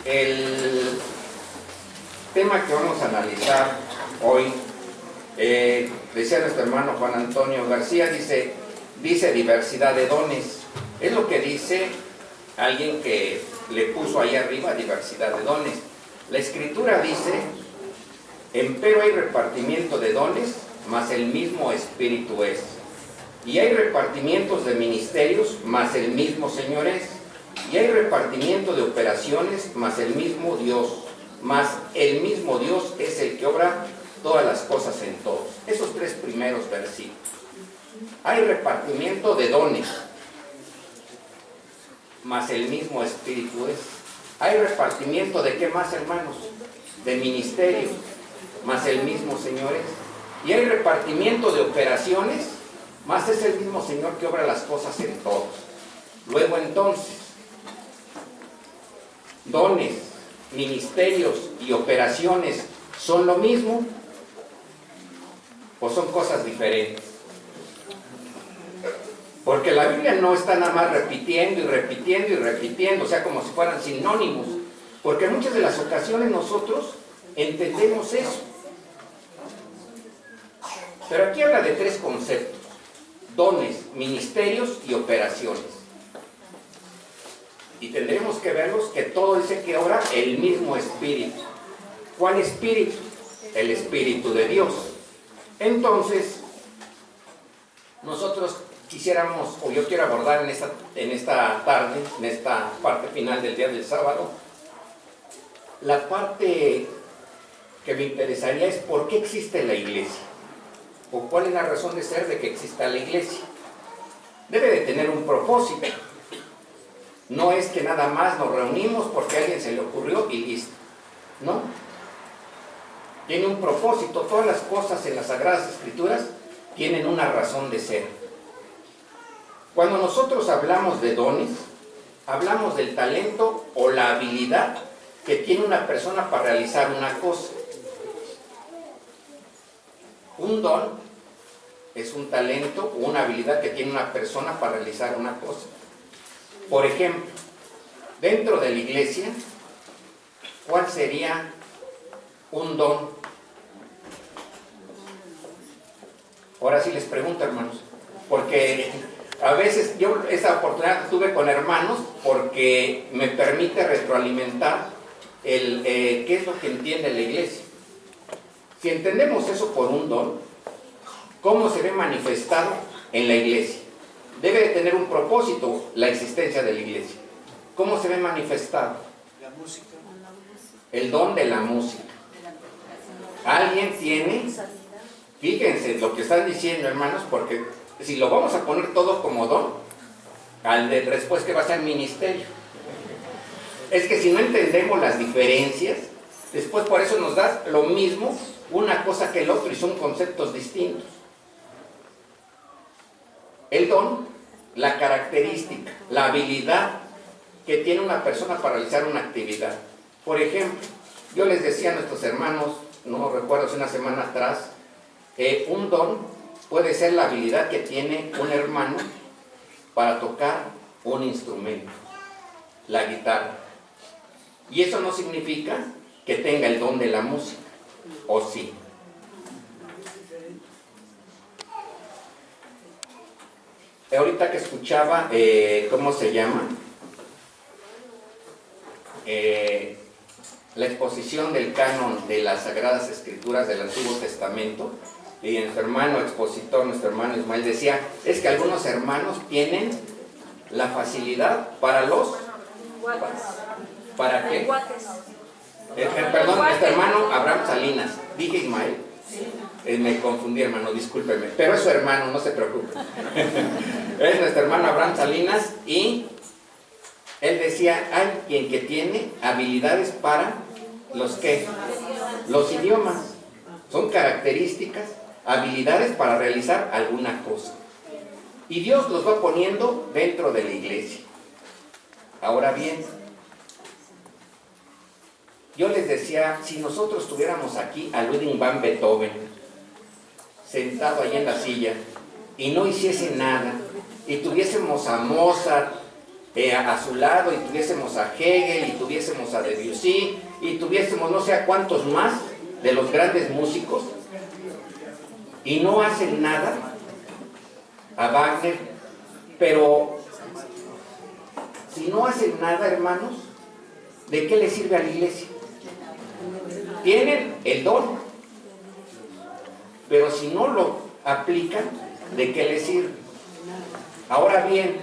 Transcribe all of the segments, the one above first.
El tema que vamos a analizar hoy, decía nuestro hermano Juan Antonio García, dice diversidad de dones. Es lo que dice alguien que le puso ahí arriba, diversidad de dones. La Escritura dice: empero hay repartimiento de dones, mas el mismo Espíritu es. Y hay repartimientos de ministerios, mas el mismo Señor es. Y hay repartimiento de operaciones, mas el mismo Dios. Mas el mismo Dios es el que obra todas las cosas en todos. Esos tres primeros versículos. Hay repartimiento de dones, mas el mismo Espíritu es. Hay repartimiento de qué más, hermanos? De ministerios, mas el mismo Señor es. Y hay repartimiento de operaciones, mas es el mismo Señor que obra las cosas en todos. Luego entonces, dones, ministerios y operaciones ¿son lo mismo o son cosas diferentes? Porque la Biblia no está nada más repitiendo y repitiendo y repitiendo, o sea, como si fueran sinónimos, porque en muchas de las ocasiones nosotros entendemos eso. Pero aquí habla de tres conceptos: dones, ministerios y operaciones. Y tendremos que verlos que todo dice que obra el mismo Espíritu. ¿Cuál Espíritu? El Espíritu de Dios. Entonces, nosotros quisiéramos, o yo quiero abordar en esta tarde, en esta parte final del día del sábado, la parte que me interesaría es por qué existe la iglesia, o cuál es la razón de ser de que exista la iglesia. Debe de tener un propósito. No es que nada más nos reunimos porque a alguien se le ocurrió y listo. No. Tiene un propósito. Todas las cosas en las Sagradas Escrituras tienen una razón de ser. Cuando nosotros hablamos de dones, hablamos del talento o la habilidad que tiene una persona para realizar una cosa. Un don es un talento o una habilidad que tiene una persona para realizar una cosa. Por ejemplo, dentro de la iglesia, ¿cuál sería un don? Ahora sí les pregunto, hermanos, porque a veces yo esa oportunidad tuve con hermanos porque me permite retroalimentar qué es lo que entiende la iglesia. Si entendemos eso por un don, ¿cómo se ve manifestado en la iglesia? Debe de tener un propósito la existencia de la iglesia. ¿Cómo se ve manifestado? La música. El don de la música. ¿Alguien tiene? Fíjense lo que están diciendo, hermanos, porque si lo vamos a poner todo como don, después que va a ser ministerio. Es que si no entendemos las diferencias, después por eso nos da lo mismo una cosa que el otro y son conceptos distintos. El don, la característica, la habilidad que tiene una persona para realizar una actividad. Por ejemplo, yo les decía a nuestros hermanos, no recuerdo si una semana atrás, un don puede ser la habilidad que tiene un hermano para tocar un instrumento, la guitarra. Y eso no significa que tenga el don de la música, ¿o sí? Ahorita que escuchaba, ¿cómo se llama? La exposición del canon de las Sagradas Escrituras del Antiguo Testamento, y nuestro hermano expositor, nuestro hermano Ismael, decía, es que algunos hermanos tienen la facilidad para los... ¿Para qué? Perdón, nuestro hermano Abraham Salinas, dije Ismael. Me confundí, hermano, discúlpeme, pero es su hermano, no se preocupe. Es nuestro hermano Abraham Salinas y él decía, hay quien que tiene habilidades para los ¿qué? Los idiomas. Son características, habilidades para realizar alguna cosa. Y Dios los va poniendo dentro de la iglesia. Ahora bien, yo les decía, si nosotros tuviéramos aquí a Ludwig van Beethoven sentado ahí en la silla y no hiciese nada, y tuviésemos a Mozart a su lado, y tuviésemos a Hegel, y tuviésemos a Debussy, y tuviésemos no sé a cuántos más de los grandes músicos, y no hacen nada, a Wagner, pero si no hacen nada, hermanos, ¿de qué le sirve a la iglesia? Tienen el don, pero si no lo aplican, ¿de qué les sirve? Ahora bien,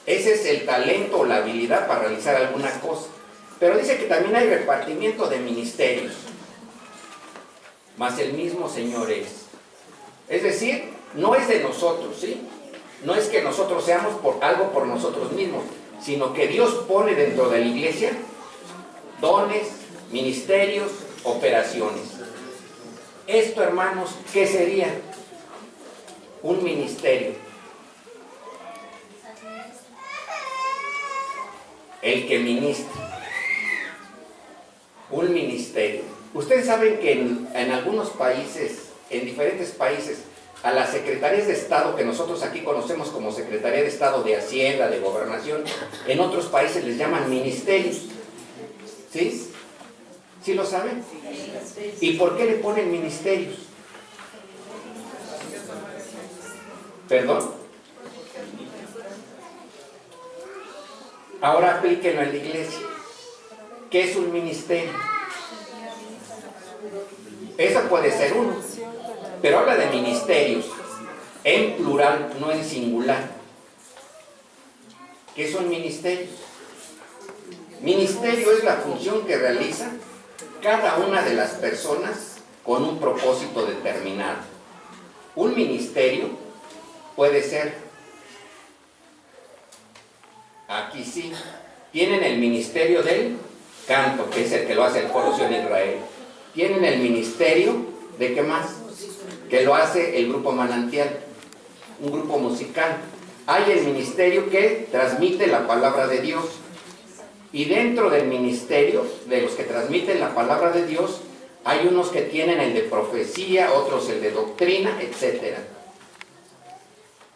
ese es el talento o la habilidad para realizar alguna cosa. Pero dice que también hay repartimiento de ministerios, mas el mismo Señor es. Es decir, no es de nosotros, ¿sí? No es que nosotros seamos algo por nosotros mismos, sino que Dios pone dentro de la iglesia dones, ministerios, operaciones. Esto, hermanos, ¿qué sería? Un ministerio. El que ministra. Un ministerio. Ustedes saben que en algunos países, en diferentes países, a las secretarías de Estado, que nosotros aquí conocemos como Secretaría de Estado de Hacienda, de Gobernación, en otros países les llaman ministerios. ¿Sí? ¿Sí lo saben? ¿Y por qué le ponen ministerios? ¿Perdón? Ahora aplíquenlo en la iglesia. ¿Qué es un ministerio? Eso puede ser uno, pero habla de ministerios en plural, no en singular. ¿Qué son ministerios? Ministerio es la función que realiza cada una de las personas con un propósito determinado. Un ministerio puede ser, aquí sí, tienen el ministerio del canto, que es el que lo hace el Foro Sion Israel. Tienen el ministerio de ¿qué más? Que lo hace el grupo Manantial, un grupo musical. Hay el ministerio que transmite la palabra de Dios. Y dentro del ministerio, de los que transmiten la palabra de Dios, hay unos que tienen el de profecía, otros el de doctrina, etc.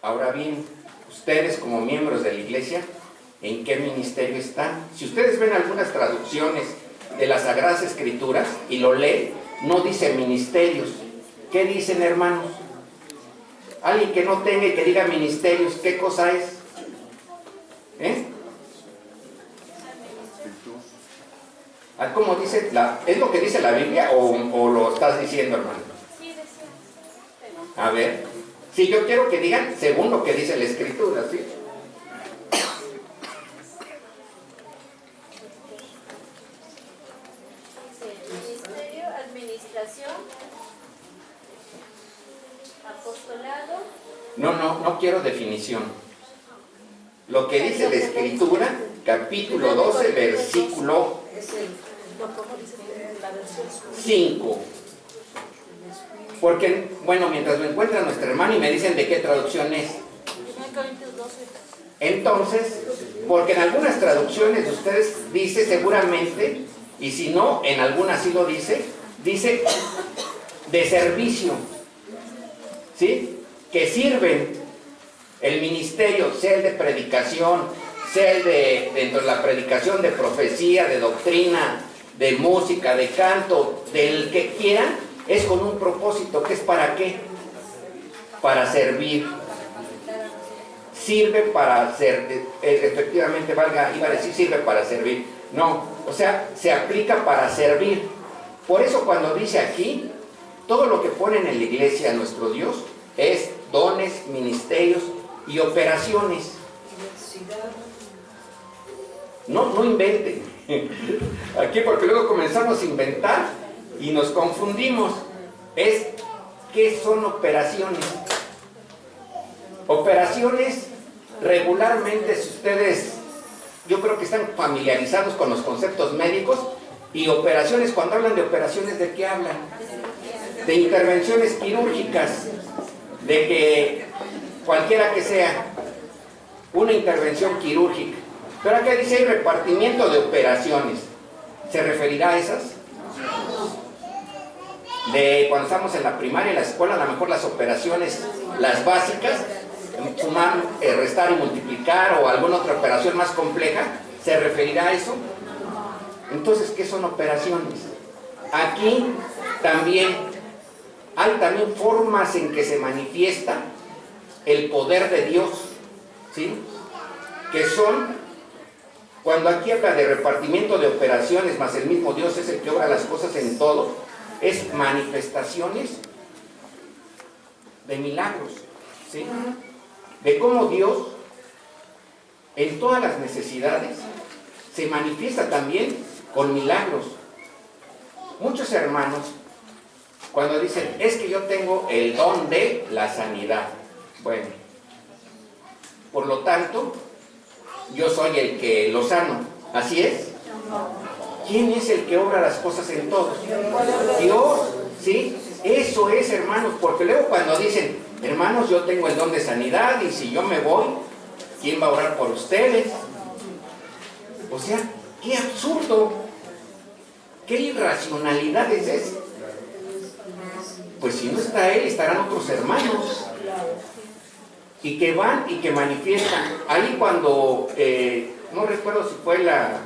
Ahora bien, ustedes como miembros de la iglesia, ¿en qué ministerio están? Si ustedes ven algunas traducciones de las Sagradas Escrituras y lo leen, no dice ministerios. ¿Qué dicen, hermanos? Alguien que no tenga y que diga ministerios, ¿qué cosa es? ¿Cómo dice? ¿Es lo que dice la Biblia o lo estás diciendo, hermano? A ver, si yo quiero que digan según lo que dice la Escritura, ¿sí? Ministerio, administración, apostolado. No quiero definición. Lo que dice la Escritura, capítulo 12, versículo 5. Porque, bueno, mientras lo encuentra nuestra hermana y me dicen de qué traducción es. Entonces, porque en algunas traducciones de ustedes dice seguramente, y si no, en algunas sí lo dice de servicio, ¿sí? Que sirven el ministerio, sea el de predicación, sea el de, dentro de la predicación, de profecía, de doctrina, de música, de canto, del que quieran, es con un propósito, que es ¿para qué? Para servir. Sirve para ser, efectivamente, iba a decir sirve para servir. No, o sea, se aplica para servir. Por eso cuando dice aquí, todo lo que ponen en la iglesia a nuestro Dios es dones, ministerios y operaciones. No inventen. Aquí porque luego comenzamos a inventar y nos confundimos. ¿Qué son operaciones? Operaciones, regularmente, si ustedes, yo creo que están familiarizados con los conceptos médicos, y operaciones, cuando hablan de operaciones, ¿de qué hablan? De intervenciones quirúrgicas, de que cualquiera que sea una intervención quirúrgica. Pero acá dice hay repartimiento de operaciones. ¿Se referirá a esas? De cuando estamos en la primaria, en la escuela, a lo mejor las operaciones, las básicas, sumar, restar y multiplicar o alguna otra operación más compleja, ¿se referirá a eso? Entonces, ¿qué son operaciones? Aquí también hay también formas en que se manifiesta el poder de Dios, ¿sí? Que son, cuando aquí habla de repartimiento de operaciones, más el mismo Dios es el que obra las cosas en todo, es manifestaciones de milagros, ¿sí? De cómo Dios en todas las necesidades se manifiesta también con milagros. Muchos hermanos, cuando dicen, es que yo tengo el don de la sanidad, bueno, por lo tanto, yo soy el que lo sano, ¿así es? ¿Quién es el que obra las cosas en todos? Dios, ¿sí? Eso es, hermanos, porque luego cuando dicen, hermanos, yo tengo el don de sanidad y si yo me voy, ¿quién va a orar por ustedes? O sea, qué absurdo, qué irracionalidad es esa. Pues si no está él, estarán otros hermanos y que van y que manifiestan. Ahí cuando, no recuerdo si fue la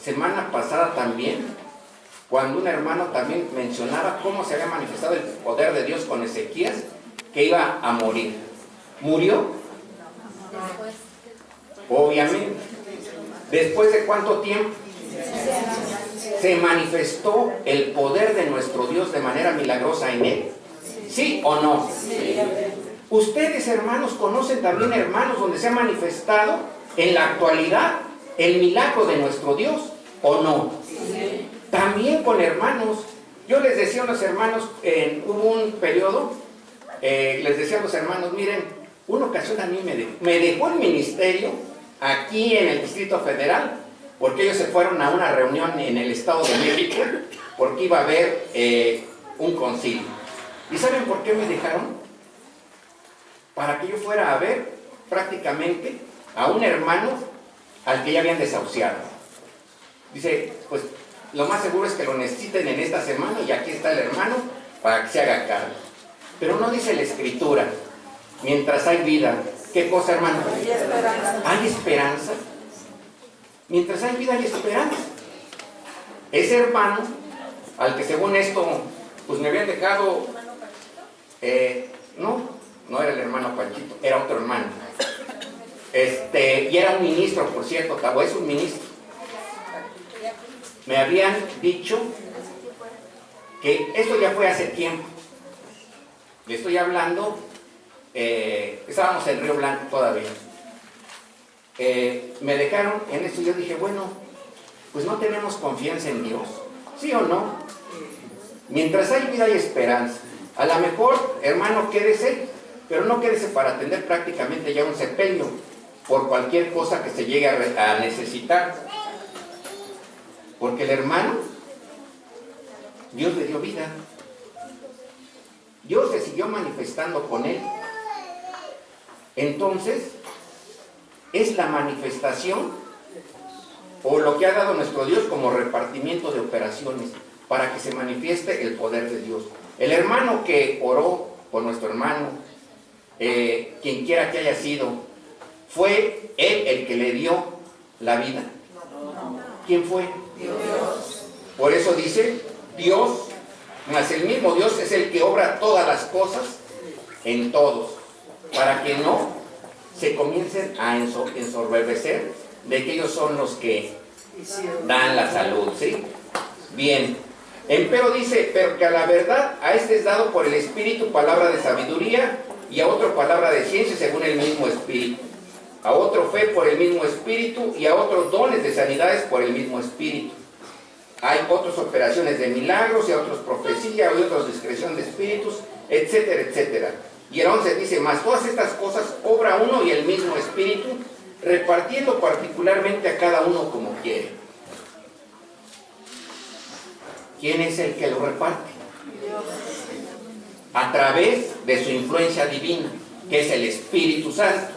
semana pasada también, cuando un hermano también mencionaba cómo se había manifestado el poder de Dios con Ezequías, que iba a morir. ¿Murió? Obviamente. ¿Después de cuánto tiempo? ¿Se manifestó el poder de nuestro Dios de manera milagrosa en él? ¿Sí o no? Sí. Ustedes, hermanos, conocen también hermanos donde se ha manifestado en la actualidad el milagro de nuestro Dios, ¿o no? Sí. También con hermanos. Yo les decía a los hermanos, hubo un periodo, les decía a los hermanos, miren, una ocasión a mí me dejó el ministerio aquí en el Distrito Federal, porque ellos se fueron a una reunión en el Estado de México, porque iba a haber un concilio. ¿Y saben por qué me dejaron? Para que yo fuera a ver prácticamente a un hermano al que ya habían desahuciado. Dice, pues lo más seguro es que lo necesiten en esta semana y aquí está el hermano para que se haga cargo. Pero no dice la Escritura, mientras hay vida, ¿qué cosa, hermano? Hay esperanza. ¿Hay esperanza? Mientras hay vida hay esperanza. Ese hermano, al que según esto, pues me habían dejado, no era el hermano Panchito, era otro hermano. Y era un ministro, por cierto, o es un ministro. Me habían dicho que esto ya fue hace tiempo. Le estoy hablando, estábamos en Río Blanco todavía. Me dejaron en esto y yo dije, bueno, pues no tenemos confianza en Dios, ¿sí o no? Mientras hay vida hay esperanza. A lo mejor, hermano, quédese, pero no quédese para atender prácticamente ya un sepelio por cualquier cosa que se llegue a necesitar, porque el hermano, Dios le dio vida, Dios se siguió manifestando con él. Entonces es la manifestación o lo que ha dado nuestro Dios como repartimiento de operaciones para que se manifieste el poder de Dios. El hermano que oró por nuestro hermano, quien quiera que haya sido, ¿fue él el que le dio la vida? ¿Quién fue? Dios. Por eso dice Dios, mas el mismo Dios es el que obra todas las cosas en todos, para que no se comiencen a ensorbecer de que ellos son los que dan la salud, ¿sí? Bien, empero dice, pero que a la verdad a este es dado por el Espíritu palabra de sabiduría, y a otro palabra de ciencia según el mismo Espíritu, a otro fe por el mismo Espíritu, y a otros dones de sanidades por el mismo Espíritu. Hay otras operaciones de milagros, y a otros profecía, y otros discreción de espíritus, etcétera, etcétera. Y el 11 dice, mas todas estas cosas obra uno y el mismo Espíritu, repartiendo particularmente a cada uno como quiere. ¿Quién es el que lo reparte? Dios. A través de su influencia divina, que es el Espíritu Santo.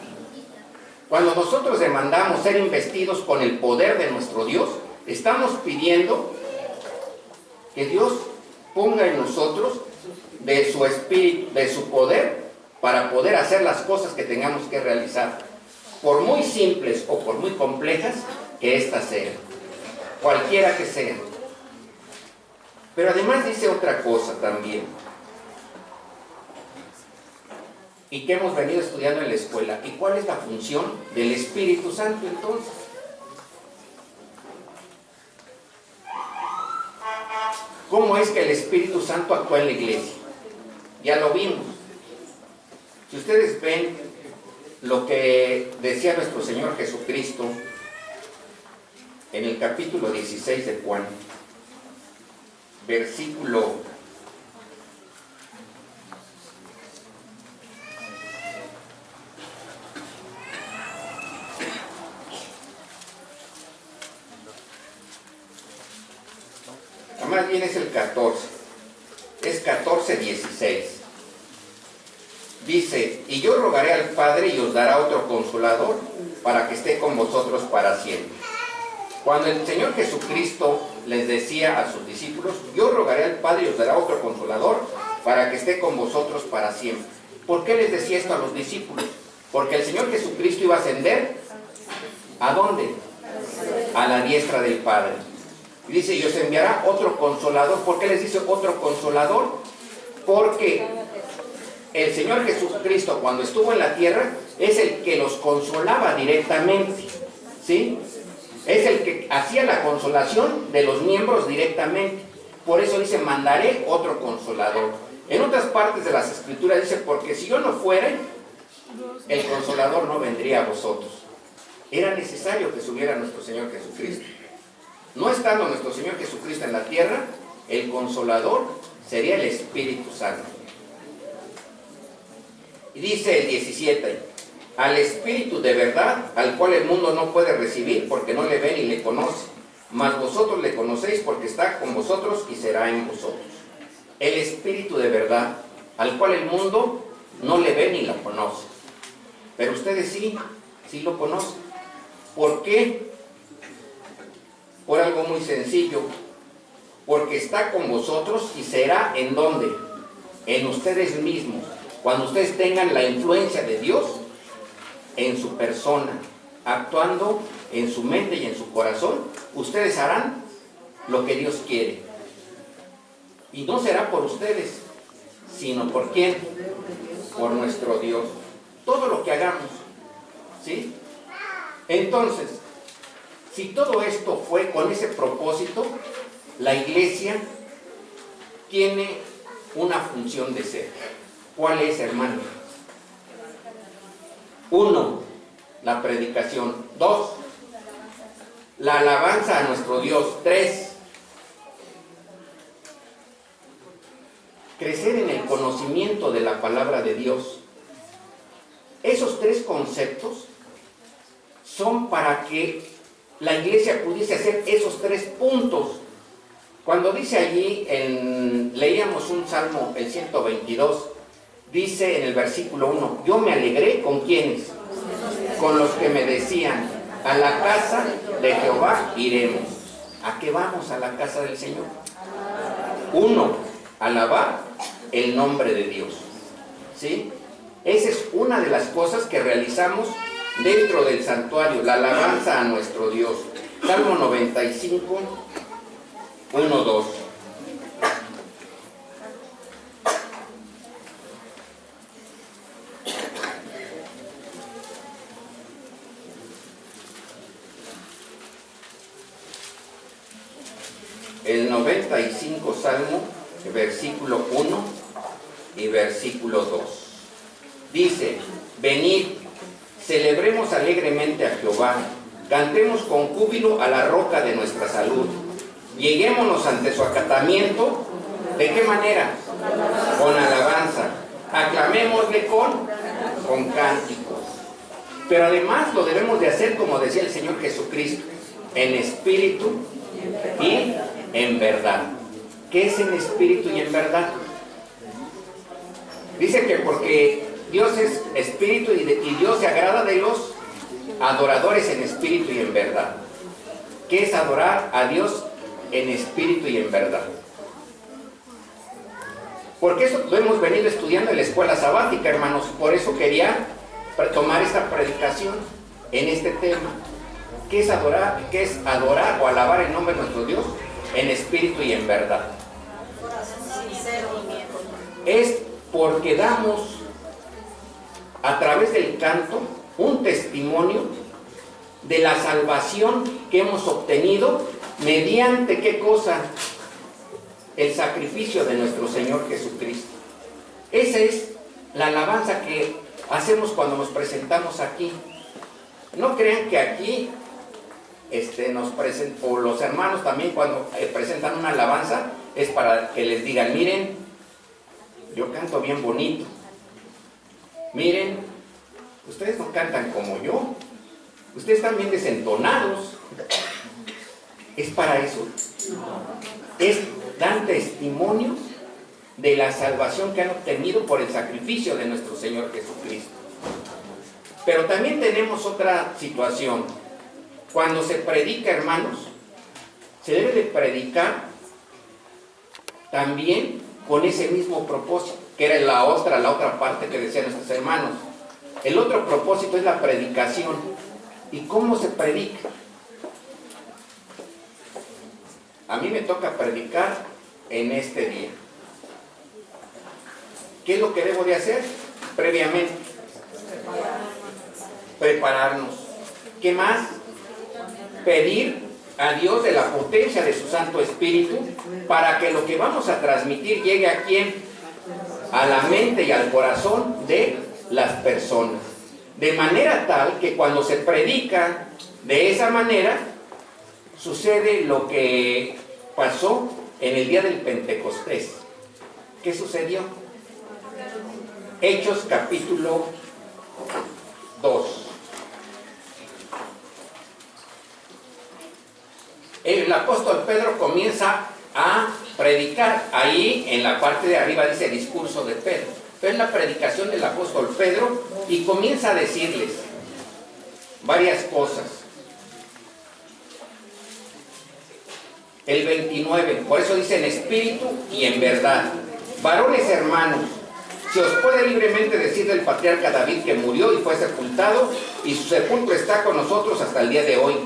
Cuando nosotros demandamos ser investidos con el poder de nuestro Dios, estamos pidiendo que Dios ponga en nosotros de su espíritu, de su poder, para poder hacer las cosas que tengamos que realizar, por muy simples o por muy complejas que éstas sean, cualquiera que sean. Pero además dice otra cosa también, y que hemos venido estudiando en la escuela. ¿Y cuál es la función del Espíritu Santo entonces? ¿Cómo es que el Espíritu Santo actúa en la iglesia? Ya lo vimos. Si ustedes ven lo que decía nuestro Señor Jesucristo en el capítulo 16 de Juan, versículo 14, es 14:16. Dice: y yo rogaré al Padre y os dará otro consolador para que esté con vosotros para siempre. Cuando el Señor Jesucristo les decía a sus discípulos: yo rogaré al Padre y os dará otro consolador para que esté con vosotros para siempre. ¿Por qué les decía esto a los discípulos? Porque el Señor Jesucristo iba a ascender, ¿a dónde? A la diestra del Padre. Y dice: y os enviará otro consolador. ¿Por qué les dice otro consolador? Porque el Señor Jesucristo, cuando estuvo en la tierra, es el que los consolaba directamente, ¿sí? Es el que hacía la consolación de los miembros directamente. Por eso dice: mandaré otro consolador. En otras partes de las Escrituras dice: porque si yo no fuera, el consolador no vendría a vosotros. Era necesario que subiera nuestro Señor Jesucristo. No estando nuestro Señor Jesucristo en la tierra, el consolador sería el Espíritu Santo. Y dice el 17: al Espíritu de verdad, al cual el mundo no puede recibir porque no le ve ni le conoce, mas vosotros le conocéis porque está con vosotros y será en vosotros. El Espíritu de verdad, al cual el mundo no le ve ni lo conoce, pero ustedes sí lo conocen. ¿Por qué? Por algo muy sencillo: porque está con vosotros y será ¿en dónde? En ustedes mismos. Cuando ustedes tengan la influencia de Dios en su persona, actuando en su mente y en su corazón, ustedes harán lo que Dios quiere. Y no será por ustedes, sino ¿por quién? Por nuestro Dios. Todo lo que hagamos, ¿sí? Entonces, si todo esto fue con ese propósito, la iglesia tiene una función de ser. ¿Cuál es, hermano? 1, la predicación. 2, la alabanza a nuestro Dios. 3, crecer en el conocimiento de la palabra de Dios. Esos 3 conceptos son para que la iglesia pudiese hacer esos 3 puntos. Cuando dice allí, leíamos un salmo, el 122, dice en el versículo 1: yo me alegré, ¿con quiénes? Con los que me decían: a la casa de Jehová iremos. ¿A qué vamos a la casa del Señor? 1, alabar el nombre de Dios, ¿sí? Esa es una de las cosas que realizamos dentro del santuario, la alabanza a nuestro Dios. Salmo 95, 1, 2. El 95 Salmo, versículo 1 y versículo 2. Dice: venid, celebremos alegremente a Jehová, cantemos con júbilo a la roca de nuestra salud. Lleguémonos ante su acatamiento. ¿De qué manera? Con alabanza. Aclamémosle con cánticos. Pero además lo debemos de hacer, como decía el Señor Jesucristo, en espíritu y en verdad. ¿Qué es en espíritu y en verdad? Dice que porque Dios es espíritu y Dios se agrada de los adoradores en espíritu y en verdad. ¿Qué es adorar a Dios en espíritu y en verdad? Porque eso lo hemos venido estudiando en la escuela sabática, hermanos. Por eso quería tomar esta predicación en este tema. ¿Qué es adorar? ¿Qué es adorar o alabar el nombre de nuestro Dios? En espíritu y en verdad. Es porque damos a través del canto un testimonio de la salvación que hemos obtenido mediante ¿qué cosa? El sacrificio de nuestro Señor Jesucristo. Esa es la alabanza que hacemos cuando nos presentamos aquí. No crean que aquí nos presentan, o los hermanos también cuando presentan una alabanza, es para que les digan, miren, yo canto bien bonito. Miren, ustedes no cantan como yo. Ustedes están bien desentonados. ¿Es para eso? Dan testimonio de la salvación que han obtenido por el sacrificio de nuestro Señor Jesucristo. Pero también tenemos otra situación. Cuando se predica, hermanos, se debe de predicar también con ese mismo propósito, que era la otra parte que decían nuestros hermanos. El otro propósito es la predicación. ¿Y cómo se predica? A mí me toca predicar en este día. ¿Qué es lo que debo de hacer? Previamente. Prepararnos. ¿Qué más? Pedir a Dios de la potencia de su Santo Espíritu para que lo que vamos a transmitir llegue a ¿quién? A la mente y al corazón de las personas. De manera tal que cuando se predica de esa manera, sucede lo que pasó en el día del Pentecostés. ¿Qué sucedió? Hechos capítulo 2. El apóstol Pedro comienza a predicar. Ahí en la parte de arriba dice discurso de Pedro. Pero es la predicación del apóstol Pedro y comienza a decirles varias cosas. El 29, por eso dice en espíritu y en verdad. Varones hermanos, se os puede libremente decir del patriarca David que murió y fue sepultado, y su sepulcro está con nosotros hasta el día de hoy.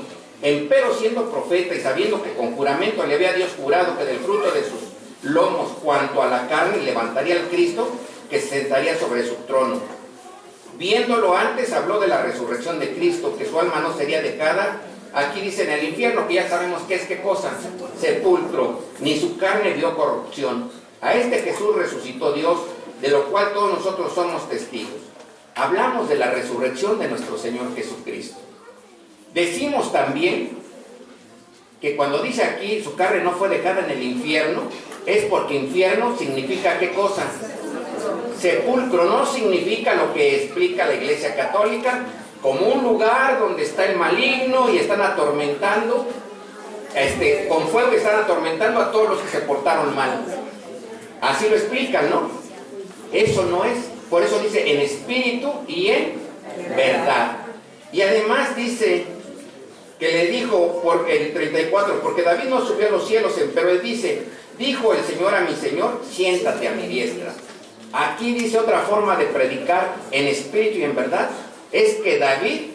Empero siendo profeta y sabiendo que con juramento le había Dios jurado que del fruto de sus lomos, cuanto a la carne, levantaría al Cristo que se sentaría sobre su trono. Viéndolo antes, habló de la resurrección de Cristo, que su alma no sería dejada. Aquí dice en el infierno, que ya sabemos qué es qué cosa, sepulcro, ni su carne vio corrupción. A este Jesús resucitó Dios, de lo cual todos nosotros somos testigos. Hablamos de la resurrección de nuestro Señor Jesucristo. Decimos también que cuando dice aquí su carne no fue dejada en el infierno, es porque infierno significa ¿qué cosa? Sepulcro. No significa lo que explica la Iglesia Católica, como un lugar donde está el maligno y están atormentando, con fuego están atormentando a todos los que se portaron mal. Así lo explican, ¿no? Eso no es. Por eso dice en espíritu y en verdad. Y además dice que le dijo, por el 34, porque David no subió a los cielos, pero él dice, dijo el Señor a mi Señor, siéntate a mi diestra. Aquí dice otra forma de predicar en espíritu y en verdad, es que David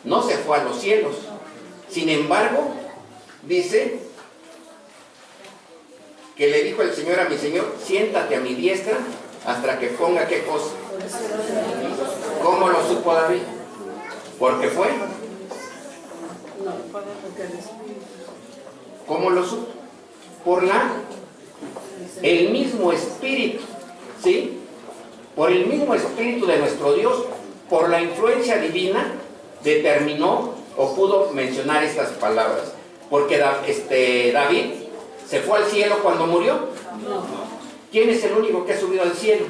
no se fue a los cielos. Sin embargo, dice que le dijo el Señor a mi Señor, siéntate a mi diestra hasta que ponga qué cosa. ¿Cómo lo supo David? ¿Por qué fue? ¿Cómo lo supo? Por el mismo espíritu, ¿sí? Por el mismo espíritu de nuestro Dios, por la influencia divina, determinó o pudo mencionar estas palabras. Porque David se fue al cielo cuando murió. ¿Quién es el único que ha subido al cielo?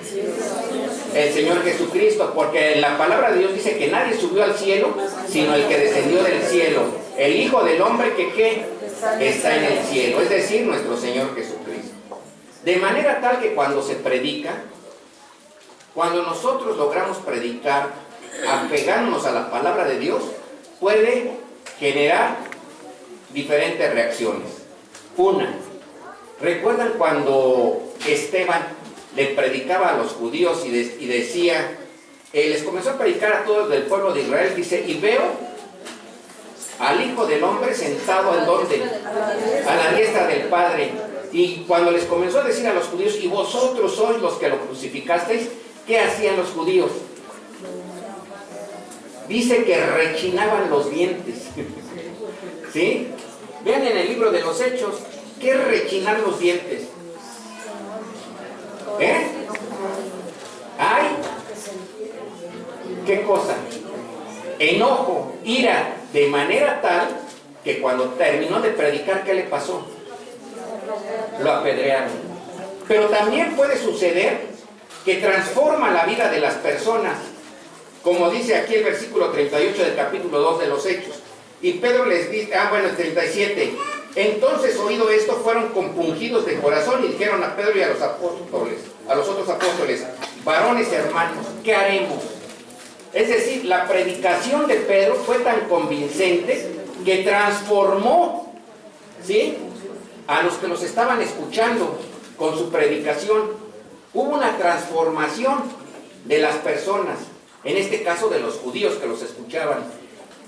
El Señor Jesucristo, porque la palabra de Dios dice que nadie subió al cielo, sino el que descendió del cielo, el Hijo del Hombre que ¿qué? Está en el cielo, es decir, nuestro Señor Jesucristo. De manera tal que cuando se predica, cuando nosotros logramos predicar, apegándonos a la palabra de Dios, puede generar diferentes reacciones. Una, ¿recuerdan cuando Esteban le predicaba a los judíos y decía, les comenzó a predicar a todos del pueblo de Israel, dice, y veo al Hijo del Hombre sentado en donde, a la diestra del Padre. Y cuando les comenzó a decir a los judíos, y vosotros sois los que lo crucificasteis, ¿qué hacían los judíos? Dice que rechinaban los dientes. ¿Sí? Vean en el libro de los Hechos, ¿qué es rechinar los dientes? ¿Eh? ¿Ay? ¿Qué cosa? Enojo, ira, de manera tal que cuando terminó de predicar, ¿qué le pasó? Lo apedrearon. Pero también puede suceder que transforma la vida de las personas, como dice aquí el versículo 38 del capítulo 2 de los Hechos. Y Pedro les dice, el 37, entonces oído esto fueron compungidos de corazón y dijeron a Pedro y a los apóstoles, a los otros apóstoles, varones hermanos, ¿qué haremos? Es decir, la predicación de Pedro fue tan convincente que transformó, ¿sí?, a los que los estaban escuchando con su predicación. Hubo una transformación de las personas, en este caso de los judíos que los escuchaban,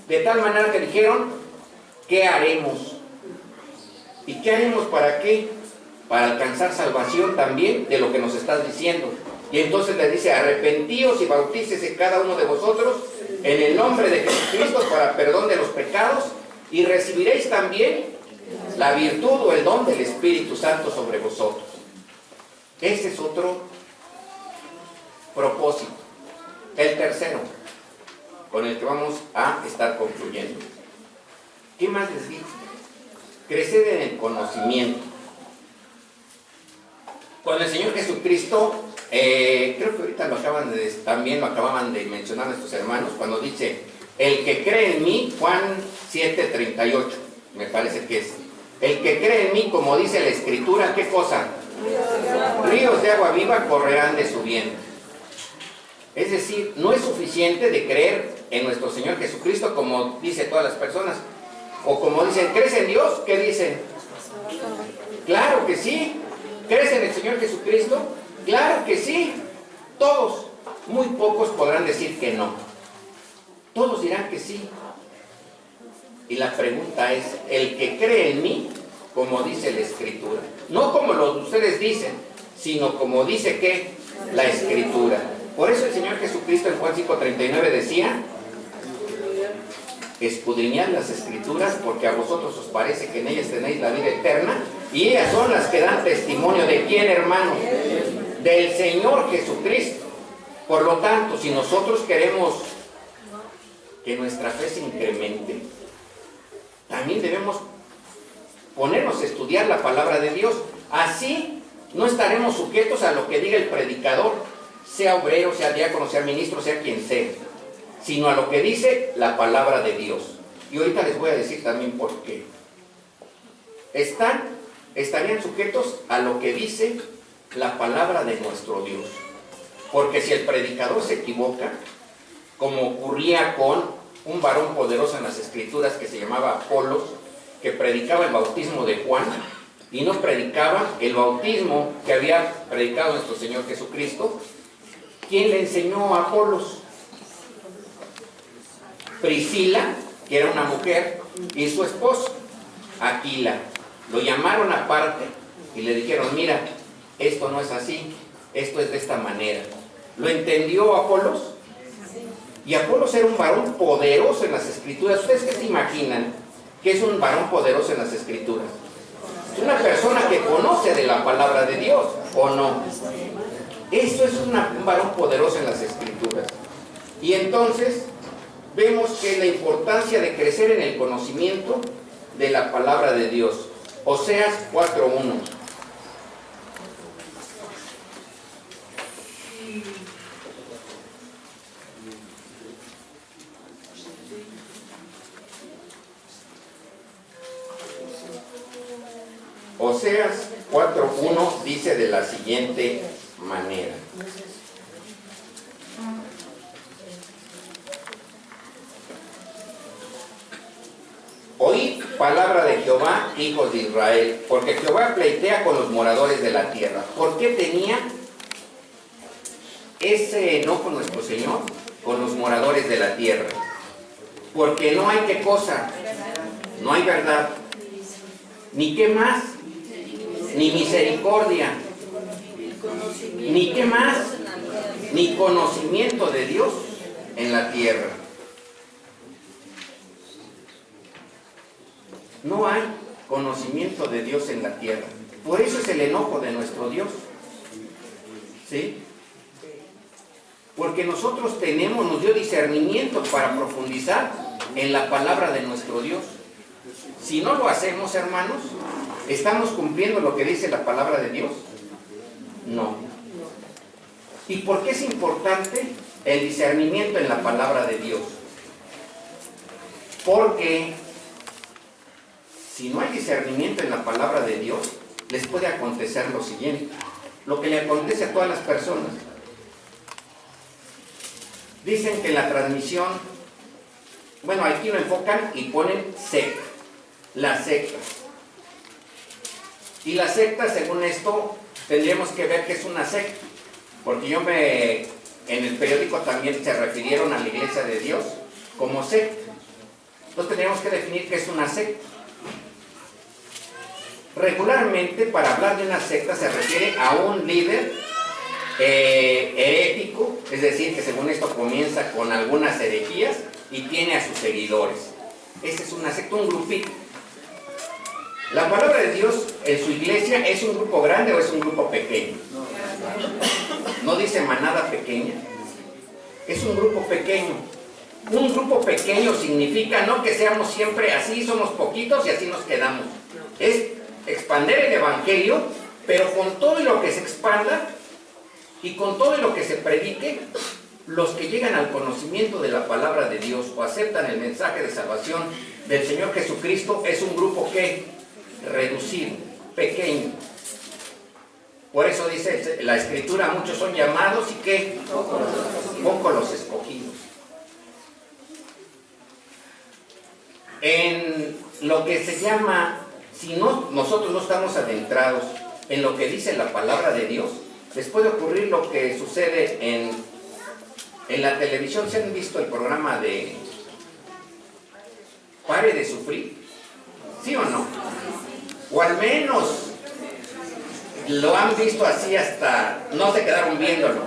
de tal manera que dijeron, ¿qué haremos? ¿Y qué haremos para qué? Para alcanzar salvación también de lo que nos estás diciendo. Y entonces le dice, arrepentíos y bautícese cada uno de vosotros en el nombre de Jesucristo para perdón de los pecados y recibiréis también la virtud o el don del Espíritu Santo sobre vosotros. Ese es otro propósito. El tercero, con el que vamos a estar concluyendo. ¿Qué más les digo? Crecer en el conocimiento. Cuando el Señor Jesucristo, creo que ahorita también lo acababan de mencionar nuestros hermanos, cuando dice, el que cree en mí, Juan 7:38, me parece que es, el que cree en mí, como dice la Escritura, ¿qué cosa? Ríos de agua viva correrán de su vientre. Es decir, no es suficiente de creer en nuestro Señor Jesucristo, como dicen todas las personas, o como dicen, ¿crees en Dios? ¿Qué dicen? Claro que sí. ¿Crees en el Señor Jesucristo? Claro que sí. Todos, muy pocos podrán decir que no. Todos dirán que sí. Y la pregunta es, el que cree en mí, como dice la Escritura, no como lo ustedes dicen, sino como dice que la Escritura. Por eso el Señor Jesucristo en Juan 5:39 decía, escudriñad las Escrituras porque a vosotros os parece que en ellas tenéis la vida eterna y ellas son las que dan testimonio de quién, hermano, del Señor Jesucristo. Por lo tanto, si nosotros queremos que nuestra fe se incremente, también debemos ponernos a estudiar la palabra de Dios. Así no estaremos sujetos a lo que diga el predicador, sea obrero, sea diácono, sea ministro, sea quien sea, sino a lo que dice la palabra de Dios. Y ahorita les voy a decir también por qué. Estarían sujetos a lo que dice la palabra de nuestro Dios. Porque si el predicador se equivoca, como ocurría con un varón poderoso en las Escrituras que se llamaba Apolos, que predicaba el bautismo de Juan, y no predicaba el bautismo que había predicado nuestro Señor Jesucristo, ¿quién le enseñó a Apolos? Priscila, que era una mujer, y su esposo, Aquila. Lo llamaron aparte y le dijeron, mira, esto no es así, esto es de esta manera. ¿Lo entendió Apolos? Y Apolos era un varón poderoso en las Escrituras. ¿Ustedes qué se imaginan que es un varón poderoso en las Escrituras? Es una persona que conoce de la palabra de Dios, ¿o no? Esto es un varón poderoso en las Escrituras. Y entonces vemos que la importancia de crecer en el conocimiento de la palabra de Dios. Oseas 4:1. Oseas 4:1 dice de la siguiente manera. Oíd palabra de Jehová, hijos de Israel, porque Jehová pleitea con los moradores de la tierra. ¿Por qué tenía ese enojo nuestro Señor con los moradores de la tierra. Porque no hay qué cosa, no hay verdad, ni qué más, ni misericordia, ni qué más, ni conocimiento de Dios en la tierra. No hay conocimiento de Dios en la tierra. Por eso es el enojo de nuestro Dios. ¿Sí? Porque nosotros nos dio discernimiento para profundizar en la palabra de nuestro Dios. Si no lo hacemos, hermanos, ¿estamos cumpliendo lo que dice la palabra de Dios? No. ¿Y por qué es importante el discernimiento en la palabra de Dios? Porque si no hay discernimiento en la palabra de Dios, les puede acontecer lo siguiente, lo que le acontece a todas las personas. Dicen que la transmisión, bueno, aquí lo enfocan y ponen secta, la secta. Y la secta, según esto, tendríamos que ver que es una secta, porque en el periódico también se refirieron a la Iglesia de Dios como secta. Entonces tendríamos que definir qué es una secta. Regularmente, para hablar de una secta se refiere a un líder herético, es decir, que según esto comienza con algunas herejías y tiene a sus seguidores. Esa es una secta, un grupito. La palabra de Dios en su iglesia, ¿es un grupo grande o es un grupo pequeño? No dice manada pequeña, es un grupo pequeño. Un grupo pequeño significa no que seamos siempre así, somos poquitos y así nos quedamos. Es expandir el evangelio, pero con todo lo que se expanda y con todo lo que se predique, los que llegan al conocimiento de la palabra de Dios o aceptan el mensaje de salvación del Señor Jesucristo, es un grupo que reducido, pequeño. Por eso dice la Escritura, muchos son llamados y que pocos los escogidos. En lo que se llama, si nosotros no estamos adentrados en lo que dice la palabra de Dios, les puede ocurrir lo que sucede en la televisión. ¿Se han visto el programa de Pare de Sufrir? ¿Sí o no? O al menos lo han visto así, hasta no se quedaron viéndolo,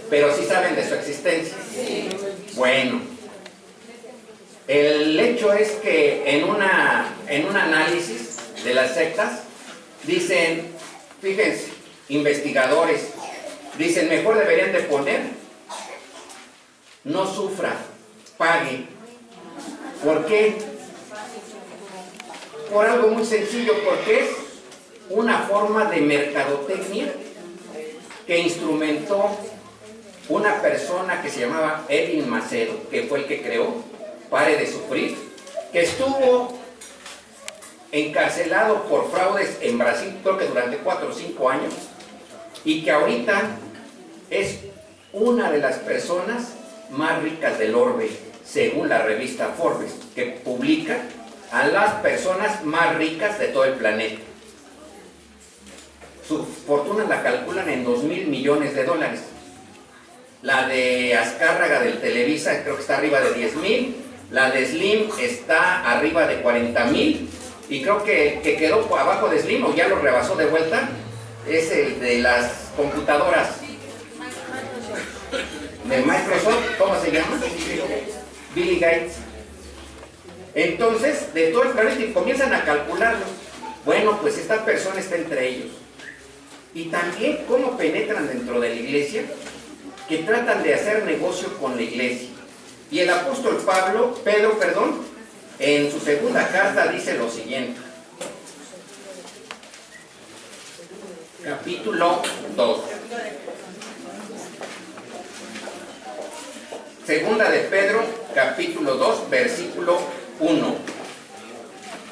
pero sí saben de su existencia. Bueno, el hecho es que en un análisis de las sectas dicen, fíjense, investigadores dicen, mejor deberían de poner no sufra, pague. ¿Por qué? Por algo muy sencillo, porque es una forma de mercadotecnia que instrumentó una persona que se llamaba Edwin Macedo, que fue el que creó Pare de Sufrir, que estuvo encarcelado por fraudes en Brasil, creo que durante 4 o 5 años, y que ahorita es una de las personas más ricas del orbe, según la revista Forbes, que publica a las personas más ricas de todo el planeta. Su fortuna la calculan en $2,000 millones. La de Azcárraga del Televisa creo que está arriba de 10,000, la de Slim está arriba de 40,000, y creo que quedó abajo de Slim o ya lo rebasó de vuelta, es el de las computadoras de Microsoft. ¿Cómo se llama? Bill Gates. Entonces, de todo el planeta comienzan a calcularlo. Bueno, pues esta persona está entre ellos. Y también cómo penetran dentro de la iglesia, que tratan de hacer negocio con la iglesia. Y el apóstol Pedro, en su segunda carta dice lo siguiente. Capítulo 2. Segunda de Pedro, capítulo 2, versículo 1.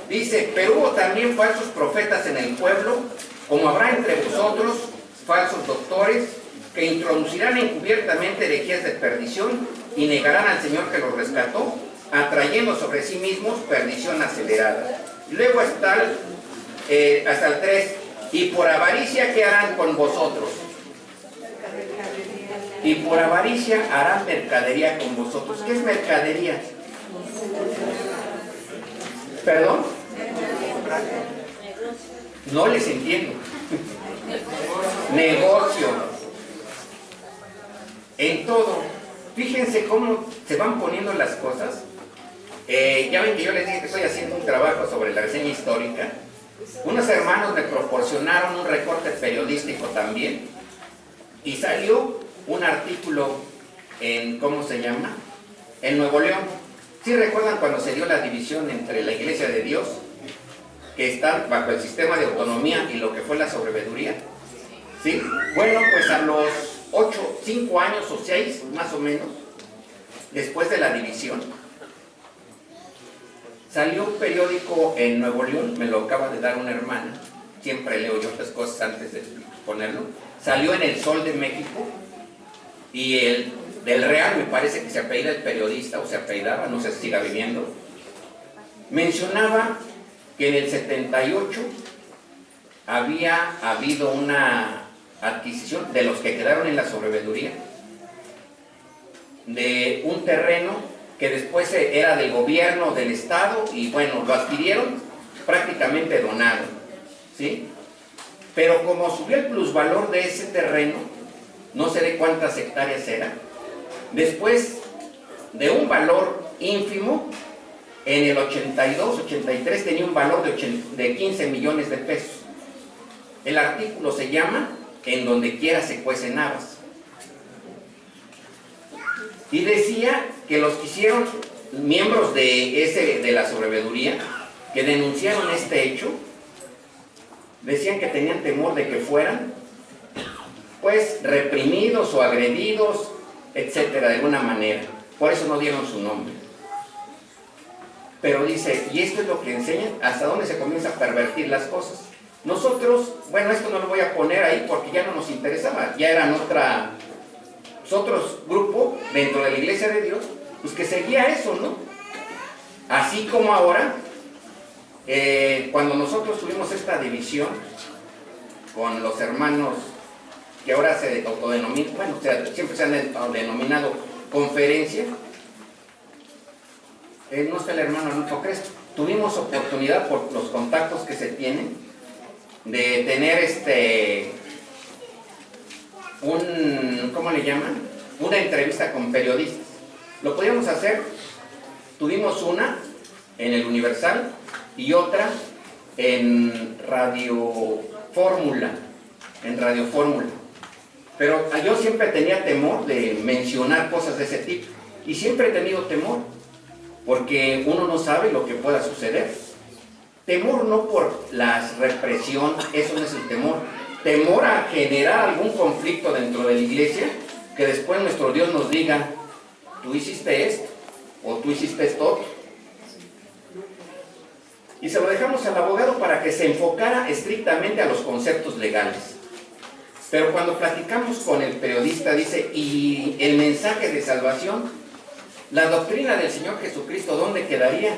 Dice, pero hubo también falsos profetas en el pueblo, como habrá entre vosotros falsos doctores, que introducirán encubiertamente herejías de perdición y negarán al Señor que los rescató, atrayendo sobre sí mismos perdición acelerada. Y luego hasta el 3, y por avaricia, ¿qué harán con vosotros? y por avaricia harán mercadería con vosotros. ¿Qué es mercadería? ¿Perdón? No les entiendo. Negocio. En todo. Fíjense cómo se van poniendo las cosas. Ya ven que yo les dije que estoy haciendo un trabajo sobre la reseña histórica. Unos hermanos me proporcionaron un recorte periodístico también y salió un artículo en, ¿cómo se llama? En Nuevo León. ¿Sí recuerdan cuando se dio la división entre la Iglesia de Dios, que está bajo el sistema de autonomía, y lo que fue la sobreveeduría? ¿Sí? Bueno, pues a los 5 años o 6 más o menos, después de la división, salió un periódico en Nuevo León, me lo acaba de dar una hermana, siempre leo yo estas cosas antes de ponerlo. Salió en El Sol de México, y el del Real, me parece que se apellida el periodista, o se apellidaba, no sé si siga viviendo, mencionaba que en el 78 había habido una adquisición de los que quedaron en la sobreveeduría de un terreno que después era del gobierno del estado, y bueno, lo adquirieron prácticamente donado, ¿sí? Pero como subió el plusvalor de ese terreno, no sé de cuántas hectáreas era, después de un valor ínfimo, en el 82, 83 tenía un valor de 15 millones de pesos. El artículo se llama "En donde quiera se cuecen habas". Y decía que los que hicieron miembros de la sobreveeduría, que denunciaron este hecho, decían que tenían temor de que fueran pues reprimidos o agredidos, etcétera, de alguna manera. Por eso no dieron su nombre. Pero dice, y esto es lo que enseñan, hasta dónde se comienza a pervertir las cosas. Nosotros, bueno, esto no lo voy a poner ahí porque ya no nos interesaba, ya eran otros grupo dentro de la Iglesia de Dios, pues que seguía eso, ¿no? Así como ahora, cuando nosotros tuvimos esta división con los hermanos que ahora se autodenominan, bueno, siempre se han denominado conferencia, no está el hermano Lucho Crespo, tuvimos oportunidad por los contactos que se tienen de tener ¿cómo le llaman? Una entrevista con periodistas. Lo podíamos hacer, tuvimos una en el Universal y otra en Radio Fórmula, pero yo siempre tenía temor de mencionar cosas de ese tipo, y siempre he tenido temor, porque uno no sabe lo que pueda suceder. Temor no por la represión, eso no es el temor. Temor a generar algún conflicto dentro de la iglesia, que después nuestro Dios nos diga, tú hiciste esto, o tú hiciste esto otro. Y se lo dejamos al abogado para que se enfocara estrictamente a los conceptos legales. Pero cuando platicamos con el periodista, dice, ¿y el mensaje de salvación? ¿La doctrina del Señor Jesucristo dónde quedaría?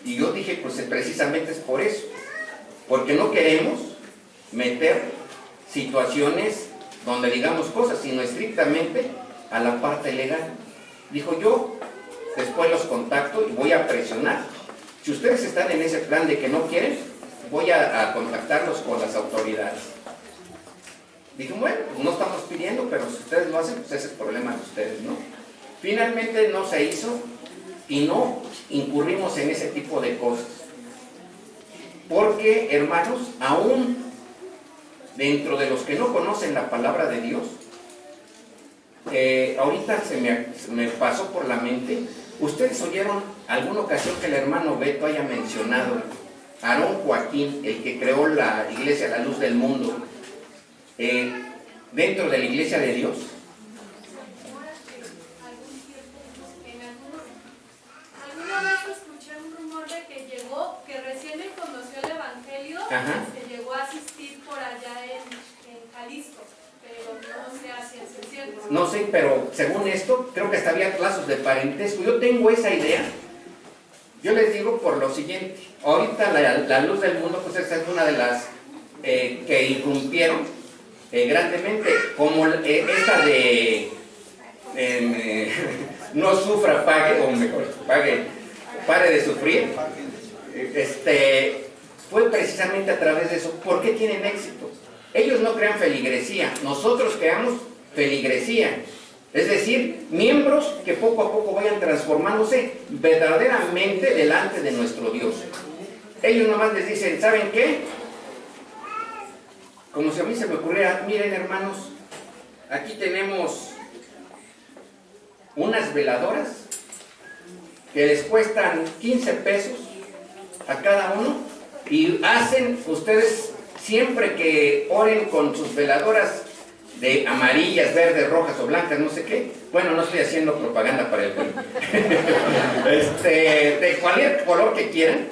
Y yo dije, pues precisamente es por eso, porque no queremos meter situaciones donde digamos cosas, sino estrictamente a la parte legal. Dijo, yo después los contacto y voy a presionar. Si ustedes están en ese plan de que no quieren, voy a contactarlos con las autoridades. Dije, bueno, pues no estamos pidiendo, pero si ustedes lo hacen, pues ese es el problema de ustedes, ¿no? Finalmente no se hizo y no incurrimos en ese tipo de cosas. Porque, hermanos, aún dentro de los que no conocen la palabra de Dios, ahorita se me pasó por la mente, ustedes oyeron alguna ocasión que el hermano Beto haya mencionado a Aarón Joaquín, el que creó la iglesia La Luz del Mundo, dentro de la iglesia de Dios. Alguna vez escuché un rumor de que llegó, que recién él conoció el evangelio, que llegó a asistir por allá en Jalisco, pero no sé a ciencia cierta. No sé, pero según esto, creo que hasta había lazos de parentesco. Yo tengo esa idea. Yo les digo por lo siguiente. Ahorita la Luz del Mundo, pues esa es una de las que irrumpieron grandemente, como esta de no sufra, pague, o mejor, pare de sufrir, fue precisamente a través de eso. ¿Por qué tienen éxito? Ellos no crean feligresía, nosotros creamos feligresía. Es decir, miembros que poco a poco vayan transformándose verdaderamente delante de nuestro Dios. Ellos nomás les dicen, ¿saben qué? Como si a mí se me ocurriera, miren hermanos, aquí tenemos unas veladoras que les cuestan 15 pesos a cada uno y hacen ustedes siempre que oren con sus veladoras de amarillas, verdes, rojas o blancas, no sé qué. Bueno, no estoy haciendo propaganda para el pueblo. De cualquier color que quieran,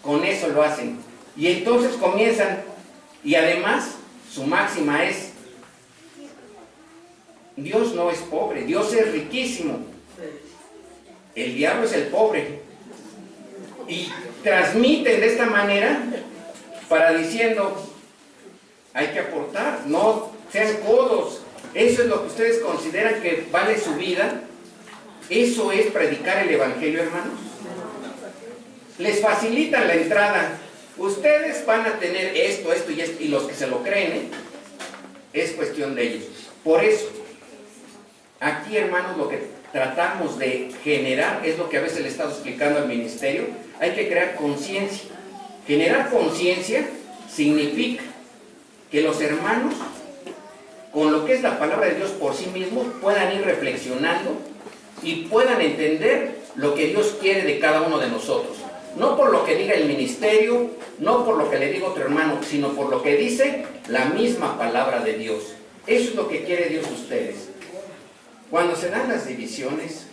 con eso lo hacen. Y entonces comienzan, y además su máxima es, Dios no es pobre, Dios es riquísimo. El diablo es el pobre. Y transmiten de esta manera para diciendo, hay que aportar, no sean codos. Eso es lo que ustedes consideran que vale su vida. Eso es predicar el evangelio, hermanos. Les facilitan la entrada. Ustedes van a tener esto, esto y esto, y los que se lo creen, es cuestión de ellos. Por eso, aquí, hermanos, lo que tratamos de generar es lo que a veces le he estado explicando al ministerio. Hay que crear conciencia. Generar conciencia significa que los hermanos, con lo que es la palabra de Dios por sí mismos, puedan ir reflexionando y puedan entender lo que Dios quiere de cada uno de nosotros. No por lo que diga el ministerio, no por lo que le diga otro hermano, sino por lo que dice la misma palabra de Dios. Eso es lo que quiere Dios de ustedes. Cuando se dan las divisiones,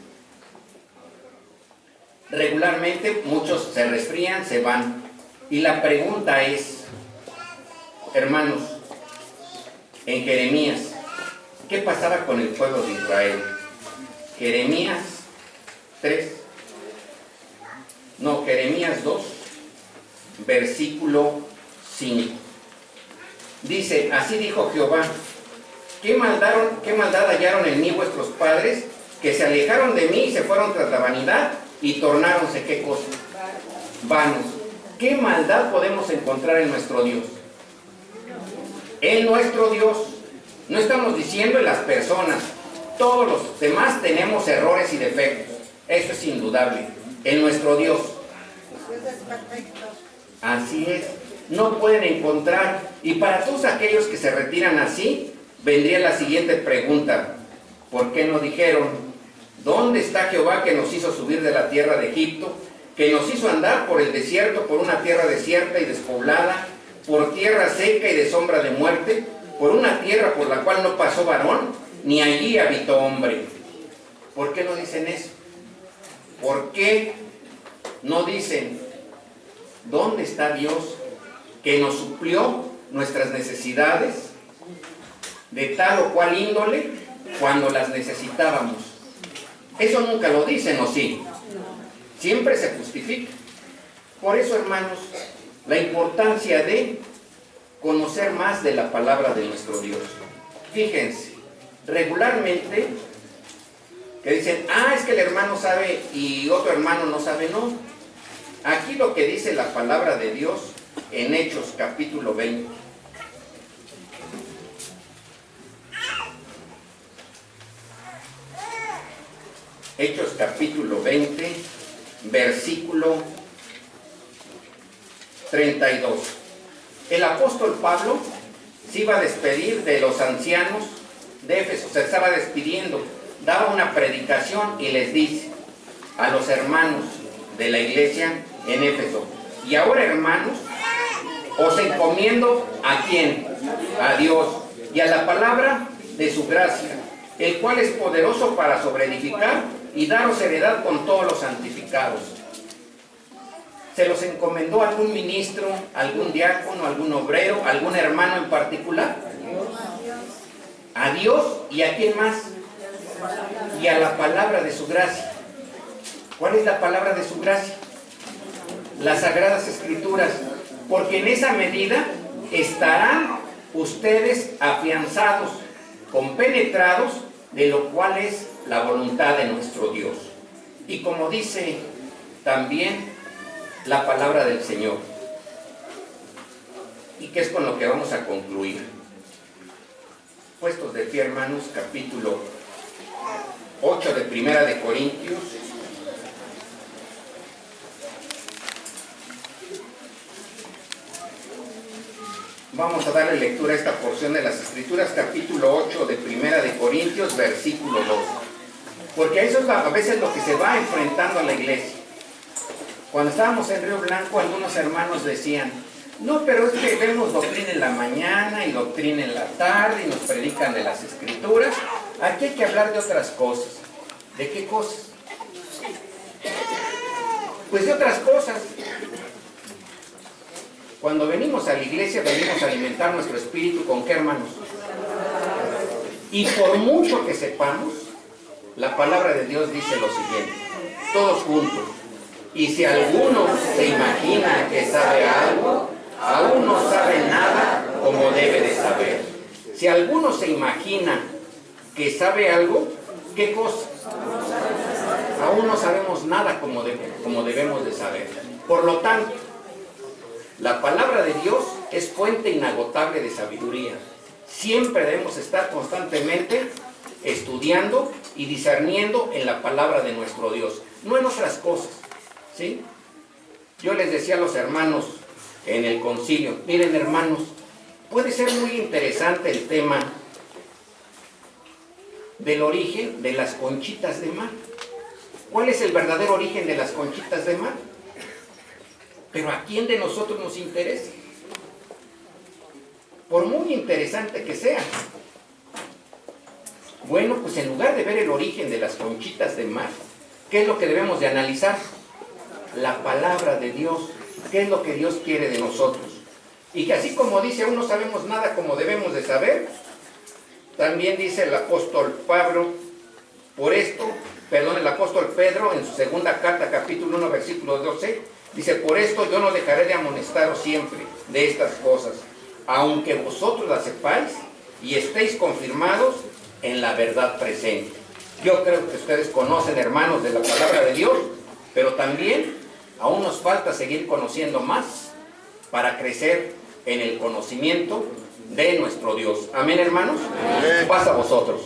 regularmente muchos se resfrían, se van. Y la pregunta es, hermanos, en Jeremías, ¿qué pasaba con el pueblo de Israel? Jeremías 2, versículo 5. Dice, así dijo Jehová, ¿qué maldad hallaron en mí vuestros padres, que se alejaron de mí y se fueron tras la vanidad y tornáronse, ¿qué cosa? Vanos. ¿Qué maldad podemos encontrar en nuestro Dios? En nuestro Dios. No estamos diciendo en las personas. Todos los demás tenemos errores y defectos. Eso es indudable. En nuestro Dios. Así es. No pueden encontrar. Y para todos aquellos que se retiran así, vendría la siguiente pregunta. ¿Por qué no dijeron, ¿dónde está Jehová que nos hizo subir de la tierra de Egipto? Que nos hizo andar por el desierto, por una tierra desierta y despoblada, por tierra seca y de sombra de muerte, por una tierra por la cual no pasó varón, ni allí habitó hombre. ¿Por qué no dicen eso? ¿Por qué no dicen, ¿dónde está Dios que nos suplió nuestras necesidades de tal o cual índole cuando las necesitábamos? Eso nunca lo dicen, ¿o sí? Siempre se justifica. Por eso, hermanos, la importancia de conocer más de la palabra de nuestro Dios. Fíjense, regularmente que dicen, es que el hermano sabe y otro hermano no sabe. No. Aquí lo que dice la palabra de Dios en Hechos capítulo 20. Hechos capítulo 20, versículo 32. El apóstol Pablo se iba a despedir de los ancianos de Éfeso, se estaba despidiendo, daba una predicación y les dice a los hermanos de la iglesia en Éfeso, y ahora, hermanos, os encomiendo ¿a quién? A Dios y a la palabra de su gracia, el cual es poderoso para sobreedificar y daros heredad con todos los santificados. ¿Se los encomendó algún ministro, algún diácono, algún obrero, algún hermano en particular? A Dios y a quién más? Y a la palabra de su gracia. ¿Cuál es la palabra de su gracia? Las Sagradas Escrituras. Porque en esa medida estarán ustedes afianzados, compenetrados de lo cual es la voluntad de nuestro Dios. Y como dice también la palabra del Señor, y que es con lo que vamos a concluir. Puestos de pie, hermanos, capítulo 8 de Primera de Corintios. Vamos a darle lectura a esta porción de las Escrituras, capítulo 8 de Primera de Corintios, versículo 2. Porque eso es a veces lo que se va enfrentando a la iglesia. Cuando estábamos en Río Blanco, algunos hermanos decían, no, pero es que vemos doctrina en la mañana y doctrina en la tarde y nos predican de las Escrituras. Aquí hay que hablar de otras cosas. ¿De qué cosas? Pues de otras cosas. Cuando venimos a la iglesia, venimos a alimentar nuestro espíritu ¿con qué, hermanos? Y por mucho que sepamos, la palabra de Dios dice lo siguiente, todos juntos. Y si alguno se imagina que sabe algo, aún no sabe nada como debe de saber. Si alguno se imagina que sabe algo, ¿qué cosa? Aún no sabemos nada como debemos de saber. Por lo tanto, la palabra de Dios es fuente inagotable de sabiduría. Siempre debemos estar constantemente estudiando y discerniendo en la palabra de nuestro Dios, no en otras cosas, ¿sí? Yo les decía a los hermanos en el concilio, miren hermanos, puede ser muy interesante el tema del origen de las conchitas de mar. ¿Cuál es el verdadero origen de las conchitas de mar? Pero ¿a quién de nosotros nos interesa? Por muy interesante que sea. Bueno, pues en lugar de ver el origen de las conchitas de mar, ¿qué es lo que debemos de analizar? La palabra de Dios. ¿Qué es lo que Dios quiere de nosotros? Y que así como dice, aún no sabemos nada como debemos de saber, también dice el apóstol el apóstol Pedro en su segunda carta, capítulo 1, versículo 12, dice, por esto yo no dejaré de amonestaros siempre de estas cosas, aunque vosotros las sepáis y estéis confirmados en la verdad presente. Yo creo que ustedes conocen, hermanos, de la palabra de Dios, pero también aún nos falta seguir conociendo más para crecer en el conocimiento de nuestro Dios. Amén, hermanos. Amén. Paz a vosotros.